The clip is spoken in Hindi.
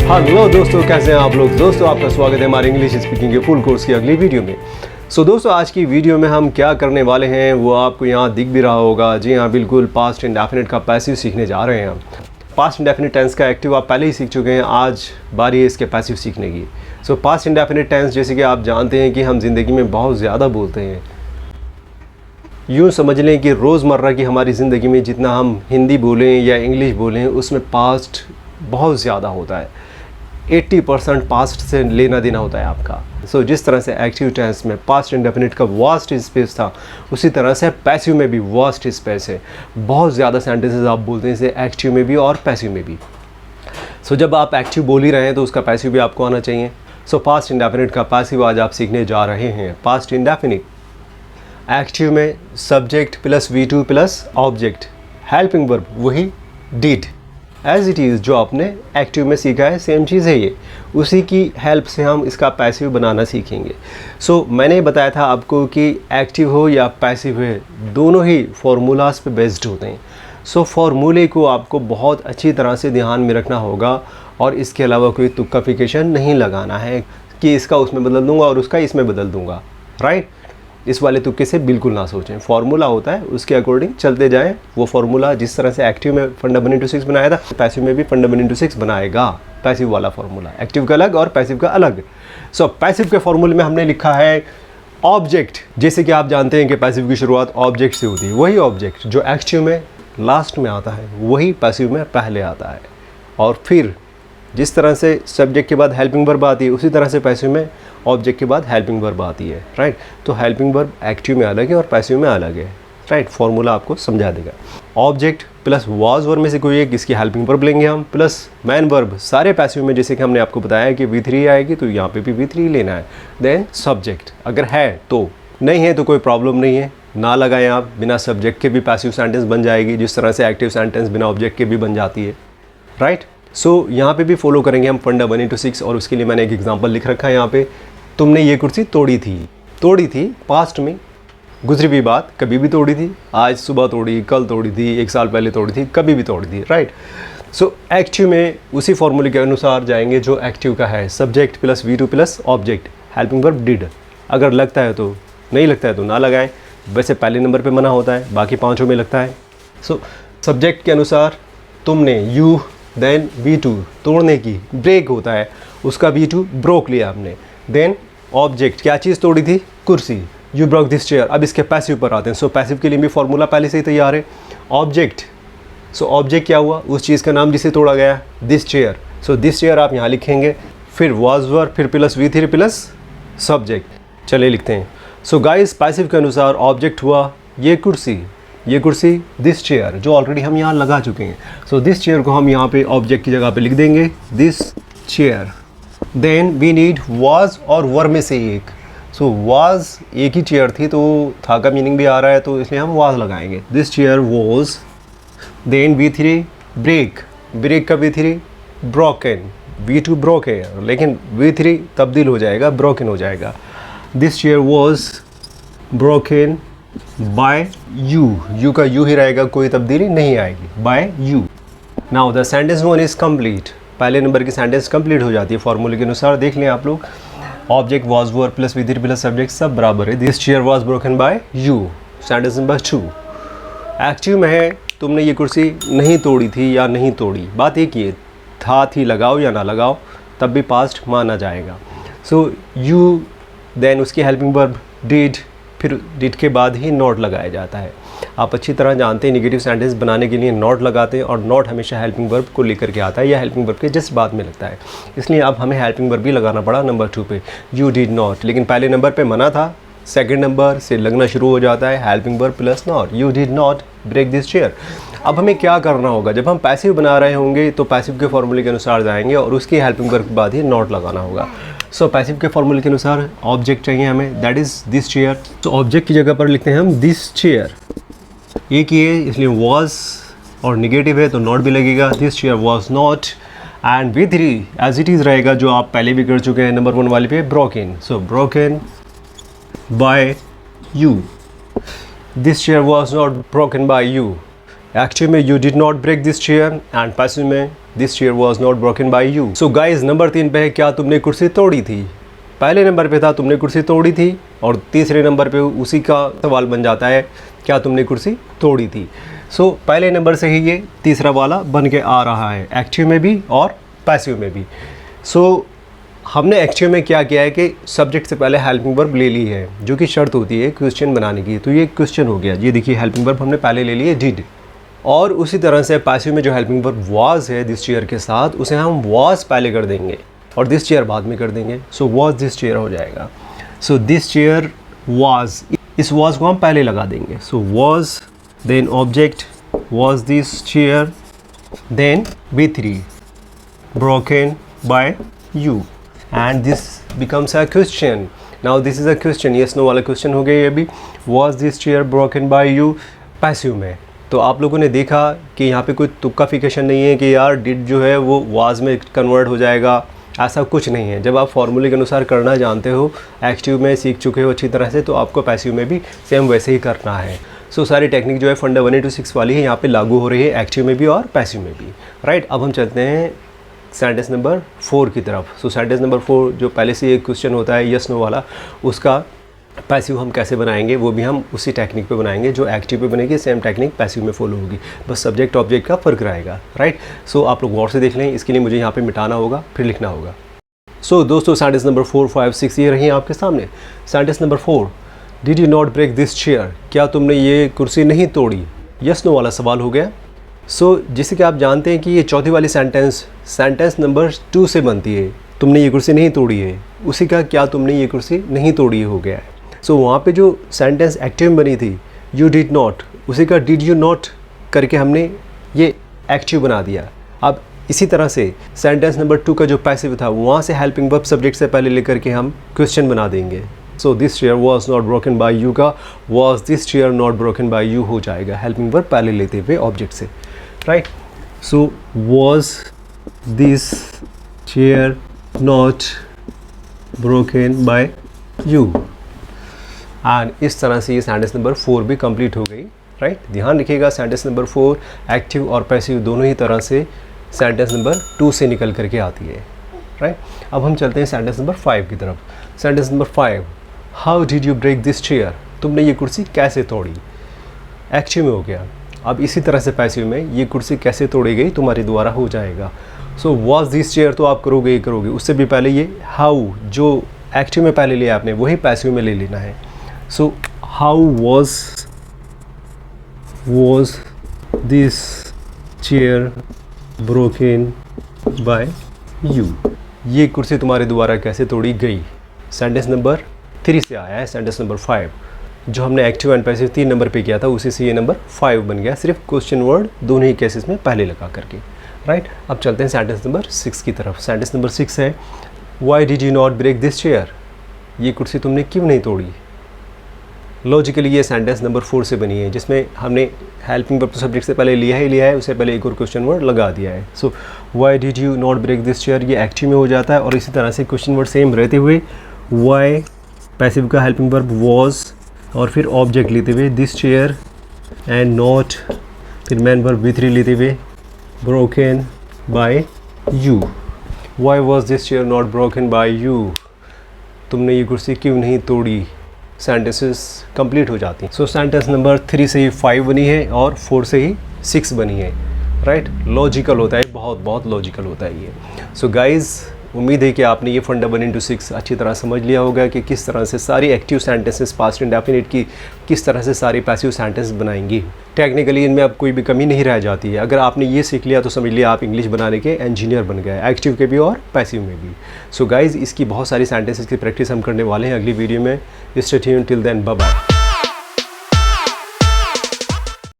हेलो दोस्तों, कैसे हैं आप लोग। दोस्तों आपका स्वागत है हमारे इंग्लिश स्पीकिंग के फुल कोर्स की अगली वीडियो में। दोस्तों आज की वीडियो में हम क्या करने वाले हैं वो आपको यहाँ दिख भी रहा होगा। जी हाँ, बिल्कुल पास्ट इंडेफिनिट का पैसिव सीखने जा रहे हैं हम। पास्ट इंडेफिनिट टेंस का एक्टिव आप पहले ही सीख चुके हैं, आज बारी है इसके पैसिव सीखने की। पास्ट इंडेफिनिट टेंस जैसे कि आप जानते हैं कि हम ज़िंदगी में बहुत ज़्यादा बोलते हैं। यूँ समझ लें कि रोज़मर्रा की हमारी ज़िंदगी में जितना हम हिंदी बोलें या इंग्लिश बोलें उसमें पास्ट बहुत ज़्यादा होता है। 80% पास्ट से लेना देना होता है आपका। जिस तरह से एक्टिव टेंस में पास्ट इंडेफिनिट का वास्ट स्पेस था, उसी तरह से पैसिव में भी वास्ट स्पेस है। बहुत ज़्यादा सेंटेंसेस आप बोलते हैं इसे एक्टिव में भी और पैसिव में भी। जब आप एक्टिव बोल ही रहे हैं तो उसका पैसिव भी आपको आना चाहिए। पास्ट इंडेफिनिट का पैसिव आज आप सीखने जा रहे हैं। पास्ट इंडेफिनिट एक्टिव में subject plus V2 plus object, helping verb वही डिड, एज इट इज़ जो आपने एक्टिव में सीखा है सेम चीज़ है ये। उसी की हेल्प से हम इसका पैसिव बनाना सीखेंगे। मैंने बताया था आपको कि एक्टिव हो या पैसिव है दोनों ही फार्मूलाज पे बेस्ड होते हैं। फार्मूले को आपको बहुत अच्छी तरह से ध्यान में रखना होगा और इसके अलावा कोई तुक्काफिकेशन नहीं लगाना है कि इसका उसमें बदल दूंगा और उसका इसमें बदल दूंगा। राइट, इस वाले तुक्के से बिल्कुल ना सोचें। फार्मूला होता है उसके अकॉर्डिंग चलते जाएं। वो फार्मूला जिस तरह से एक्टिव में फंडामेंटल इंटू 6 बनाया था, पैसिव में भी फंडामेंटल इंटू 6 बनाएगा। पैसिव वाला फार्मूला, एक्टिव का अलग और पैसिव का अलग। पैसिव के फार्मूले में हमने लिखा है ऑब्जेक्ट। जैसे कि आप जानते हैं कि पैसिव की शुरुआत ऑब्जेक्ट से होती है। वही ऑब्जेक्ट जो एक्टिव में लास्ट में आता है वही पैसिव में पहले आता है। और फिर जिस तरह से सब्जेक्ट के बाद हेल्पिंग वर्ब आती है उसी तरह से पैसिव में ऑब्जेक्ट के बाद हेल्पिंग वर्ब आती है। राइट, तो हेल्पिंग वर्ब एक्टिव में अलग है और पैसिव में अलग है। राइट, फार्मूला आपको समझा देगा। ऑब्जेक्ट प्लस वाज वर्ब में से कोई एक इसकी हेल्पिंग वर्ब लेंगे हम, प्लस मैन वर्ब सारे पैसिव में। जैसे कि हमने आपको बताया कि V3 आएगी तो यहाँ पे भी V3 लेना है। देन सब्जेक्ट अगर है तो, नहीं है तो कोई प्रॉब्लम नहीं है, ना लगाएं आप। बिना सब्जेक्ट के भी पैसिव सेंटेंस बन जाएगी, जिस तरह से एक्टिव सेंटेंस बिना ऑब्जेक्ट के भी बन जाती है। राइट, यहाँ पे भी फॉलो करेंगे हम फंडामेंटल इंटू 6 और उसके लिए मैंने एक एग्जांपल लिख रखा है यहाँ पे। तुमने ये कुर्सी तोड़ी थी पास्ट में, गुजरी हुई बात, कभी भी तोड़ी थी, आज सुबह तोड़ी, कल तोड़ी थी, 1 साल पहले तोड़ी थी, कभी भी तोड़ी थी। राइट, एक्टिव में उसी फॉर्मूले के अनुसार जाएंगे जो एक्टिव का है। Subject plus V2 plus object, helping verb did. अगर लगता है तो, नहीं लगता है तो ना लगाएं। वैसे पहले नंबर पे मना होता है, बाकी 5 में लगता है। सब्जेक्ट के अनुसार तुमने यू, देन V2 तोड़ने की, ब्रेक होता है उसका V2 ब्रोक लिया हमने। देन ऑब्जेक्ट क्या चीज़ तोड़ी थी, कुर्सी, यू ब्रोक दिस चेयर। अब इसके पैसिव पर आते हैं। पैसिव के लिए भी फॉर्मूला पहले से ही तैयार है। ऑब्जेक्ट, ऑब्जेक्ट क्या हुआ, उस चीज़ का नाम जिसे तोड़ा गया, दिस चेयर। दिस चेयर आप यहाँ लिखेंगे, फिर वाज वर्ब, फिर प्लस V3 प्लस सब्जेक्ट। चलिए लिखते हैं। गाइस पैसिव के अनुसार ऑब्जेक्ट हुआ ये कुर्सी, दिस चेयर जो ऑलरेडी हम यहाँ लगा चुके हैं। दिस चेयर को हम यहाँ पे ऑब्जेक्ट की जगह पे लिख देंगे, this chair. Then we need was और वर्ब में से एक। वाज एक ही चेयर थी तो था का मीनिंग भी आ रहा है तो इसलिए हम वाज लगाएंगे, this chair was. Then V3 break का V3 ब्रोकन, V2 ब्रोक है लेकिन V3 तब्दील हो जाएगा, ब्रोकन हो जाएगा। This chair was broken by you का यू ही रहेगा, कोई तब्दीली नहीं आएगी, by you. Now the sentence 1 is complete. पहले नंबर की सेंटेंस कंप्लीट हो जाती है फॉर्मूले के अनुसार। देख लें आप लोग, object was verb plus V3 plus subject सब बराबर है। This chair was broken by you. Sentence number 2 active में है, तुमने ये कुर्सी नहीं तोड़ी थी या नहीं तोड़ी। बात एक ही है, था थी लगाओ या ना लगाओ तब भी पास्ट माना जाएगा। यू, देन उसकी हेल्पिंग वर्ब डिड, फिर डिड के बाद ही नॉट लगाया जाता है। आप अच्छी तरह जानते हैं निगेटिव सेंटेंस बनाने के लिए नॉट लगाते हैं और नॉट हमेशा हेल्पिंग वर्ब को लेकर के आता है या हेल्पिंग वर्ब के जिस बात में लगता है। इसलिए अब हमें हेल्पिंग वर्ब भी लगाना पड़ा नंबर 2 पे, यू डिड नॉट। लेकिन पहले नंबर पे मना था, सेकंड नंबर से लगना शुरू हो जाता है helping verb plus not, you did not break this chair. अब हमें क्या करना होगा, जब हम पैसिव बना रहे होंगे तो पैसिव के फॉर्मूले के अनुसार जाएंगे और उसकी हेल्पिंग वर्ब के बाद ही नॉट लगाना होगा। पैसिव के फॉर्मूले के अनुसार ऑब्जेक्ट चाहिए हमें, that is this chair. Object की जगह पर लिखते हैं हम दिस चेयर। एक ही है इसलिए वॉज और निगेटिव है तो नॉट भी लगेगा, this chair was not. And V3 as it is रहेगा जो आप पहले भी कर चुके हैं नंबर 1 वाले पे, broken. Broken by you, this chair was not broken by you. Active में you did not break this chair and passive में this chair was not broken by you. So guys number 3 पे है क्या तुमने कुर्सी तोड़ी थी। पहले नंबर पे था तुमने कुर्सी तोड़ी थी और तीसरे नंबर पे उसी का सवाल बन जाता है क्या तुमने कुर्सी तोड़ी थी। सो पहले नंबर से ही ये तीसरा वाला बन के आ रहा है, एक्टिव में भी और पैसिव में भी। सो हमने एक्टिव में क्या किया है कि सब्जेक्ट से पहले हेल्पिंग वर्ब ले ली है, जो कि शर्त होती है क्वेश्चन बनाने की। तो ये क्वेश्चन हो गया, ये देखिए हेल्पिंग वर्ब हमने पहले ले ली है डिड। और उसी तरह से पैसिव में जो हेल्पिंग वर्ब वाज है दिस चेयर के साथ, उसे हम वाज पहले कर देंगे और दिस चेयर बाद में कर देंगे। सो वाज दिस चेयर हो जाएगा। सो दिस चेयर वाज, इस वाज को हम पहले लगा देंगे। So was, then object was this chair, then B3 broken by you and this becomes a question. Now this is a question, yes no वाला क्वेश्चन हो गया ये भी। was this chair broken by you passive में। तो आप लोगों ने देखा कि यहाँ पे कोई तुक्काफिकेशन नहीं है कि यार डिड जो है वो वाज में कन्वर्ट हो जाएगा, ऐसा कुछ नहीं है। जब आप फॉर्मूले के अनुसार करना जानते हो, एक्टिव में सीख चुके हो अच्छी तरह से, तो आपको पैसिव में भी सेम वैसे ही करना है। सो सारी टेक्निक जो है फंडा 1 to 6 वाली है यहाँ पे लागू हो रही है एक्टिव में भी और पैसिव में भी, राइट। अब हम चलते हैं सेंटेंस नंबर 4 की तरफ। सो सेंटेंस नंबर 4 जो पहले से एक क्वेश्चन होता है यस नो वाला, उसका पैसिव हम कैसे बनाएंगे वो भी हम उसी टेक्निक पे बनाएंगे जो एक्टिव पे बनेगी, सेम टेक्निक पैसिव में फॉलो होगी, बस सब्जेक्ट ऑब्जेक्ट का फ़र्क रहेगा, राइट। सो आप लोग गौर से देख लें, इसके लिए मुझे यहाँ पे मिटाना होगा फिर लिखना होगा। सो दोस्तों सेंटेंस नंबर 4, 5, 6 ये रही आपके सामने। Sentence number 4, did you not break this chair, क्या तुमने ये कुर्सी नहीं तोड़ी। यस नो वाला सवाल हो गया। सो जैसे कि आप जानते हैं कि ये चौथी वाली सेंटेंस नंबर 2 से बनती है, तुमने ये कुर्सी नहीं तोड़ी है, उसी का क्या तुमने ये कुर्सी नहीं तोड़ी हो गया है। सो वहाँ पे जो सेंटेंस एक्टिव में बनी थी यू डिड नॉट, उसी का डिड यू नॉट करके हमने ये एक्टिव बना दिया। अब इसी तरह से सेंटेंस नंबर 2 का जो पैसिव था वहाँ से हेल्पिंग वर्ब सब्जेक्ट से पहले लेकर के हम क्वेश्चन बना देंगे। So this chair was not broken by you का was this chair not broken by you हो जाएगा, हेल्पिंग वर्ब पहले लेते हुए ऑब्जेक्ट से, right. So was this chair not broken by you and इस तरह से ये सेंटेंस नंबर 4 भी कंप्लीट हो गई, राइट। ध्यान रखिएगा सेंटेंस नंबर 4 एक्टिव और पैसिव दोनों ही तरह से सेंटेंस नंबर 2 से निकल करके आती है, राइट। अब हम चलते हैं सेंटेंस नंबर 5 की तरफ। Sentence number 5, how did you break this chair, तुमने ये कुर्सी कैसे तोड़ी। एक्टिव में हो गया। अब इसी तरह से पैसिव में ये कुर्सी कैसे तोड़ी गई तुम्हारे द्वारा हो जाएगा। सो वॉज दिस चेयर तो आप करोगे ही करोगे, उससे भी पहले ये हाउ जो एक्टिव में पहले लिया आपने वही पैसिव में ले लेना है। So how was this chair broken by you, ये कुर्सी तुम्हारे द्वारा कैसे तोड़ी गई। सेंटेंस नंबर 3 से आया है सेंटेंस नंबर 5, जो हमने एक्टिव एंड पैसिव 3 नंबर पे किया था उसी से ये नंबर 5 बन गया, सिर्फ क्वेश्चन वर्ड दोनों ही केसेस में पहले लगा करके, राइट। अब चलते हैं सेंटेंस नंबर 6 की तरफ। सेंटेंस नंबर 6 है why did you not break this chair, ये कुर्सी तुमने क्यों नहीं तोड़ी। लॉजिकली ये सेंटेंस नंबर 4 से बनी है, जिसमें हमने हेल्पिंग वर्ब सब्जेक्ट से पहले लिया है, उससे पहले एक और क्वेश्चन वर्ड लगा दिया है। So why did you not break this chair ये एक्टिव में हो जाता है और इसी तरह से क्वेश्चन वर्ड सेम रहते हुए व्हाई पैसिव का हेल्पिंग वर्ब वॉज और फिर ऑब्जेक्ट लेते हुए दिस चेयर एंड नॉट, फिर मैन वर्ब B3 लेते हुए broken by you. Why was this chair not broken by you, तुमने ये कुर्सी क्यों नहीं तोड़ी। सेंटेंसेस कंप्लीट हो जाती हैं। सो सेंटेंस नंबर 3 से ही 5 बनी है और 4 से ही 6 बनी है, राइट। लॉजिकल होता है, बहुत लॉजिकल होता है ये। सो गाइज़ उम्मीद है कि आपने ये फंडा 1 to 6 अच्छी तरह समझ लिया होगा कि किस तरह से सारी एक्टिव सेंटेंसेस पास्ट इंडेफिनिट की किस तरह से सारी पैसिव सेंटेंस बनाएंगी। टेक्निकली इनमें अब कोई भी कमी नहीं रह जाती है। अगर आपने ये सीख लिया तो समझ लिया आप इंग्लिश बनाने के इंजीनियर बन गए, एक्टिव के भी और पैसिव में भी। सो गाइज़ इसकी बहुत सारी सेंटेंसेस की प्रैक्टिस हम करने वाले हैं अगली वीडियो में। Stay tuned till then, bye bye.